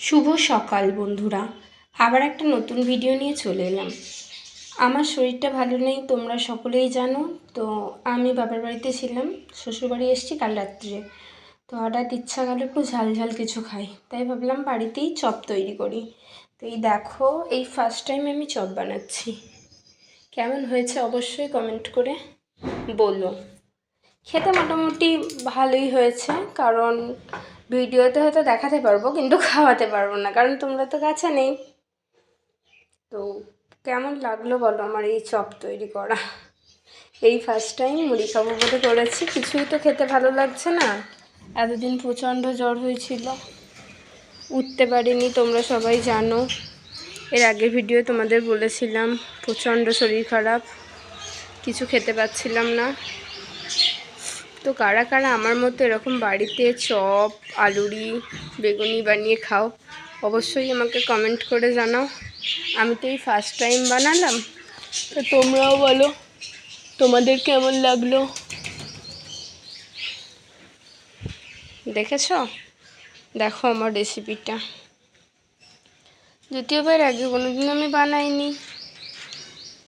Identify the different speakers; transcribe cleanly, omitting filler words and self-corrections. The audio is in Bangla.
Speaker 1: শুভ সকাল বন্ধুরা, আবার একটা নতুন ভিডিও নিয়ে চলে এলাম। আমার শরীরটা ভালো নেই, তোমরা সকলেই জানো। তো আমি বাবার বাড়িতে ছিলাম, শ্বশুরবাড়ি এসেছি কাল রাত্রে। তো হঠাৎ ইচ্ছা গেল একটু ঝাল ঝাল কিছু খাই, তাই ভাবলাম বাড়িতেই চপ তৈরি করি। তো এই দেখো, এই ফার্স্ট টাইম আমি চপ বানাচ্ছি। কেমন হয়েছে অবশ্যই কমেন্ট করে বলো। খেতে মোটামুটি ভালোই হয়েছে, কারণ ভিডিওতে হয়তো দেখাতে পারবো কিন্তু খাওয়াতে পারবো না, কারণ তোমরা তো কাছে নেই। তো কেমন লাগলো বলো আমার এই চপ তৈরি করা। এই ফার্স্ট টাইম মুড়ি খাবো বলে করেছি, কিছুই তো খেতে ভালো লাগছে না। এতদিন প্রচণ্ড জ্বর হয়েছিল, উঠতে পারিনি, তোমরা সবাই জানো। এর আগের ভিডিও তোমাদের বলেছিলাম প্রচণ্ড শরীর খারাপ, কিছু খেতে পাচ্ছিলাম না। তো কারা কারা আমার মতো এরকম বাড়িতে চপ, আলুরি, বেগুনি বানিয়ে খাও অবশ্যই আমাকে কমেন্ট করে জানাও। আমি তো এই ফার্স্ট টাইম বানালাম, তো তোমরাও বলো তোমাদের কেমন লাগলো। দেখেছো, দেখো আমার রেসিপিটা। দ্বিতীয়বার আগে কোনোদিন আমি বানাইনি,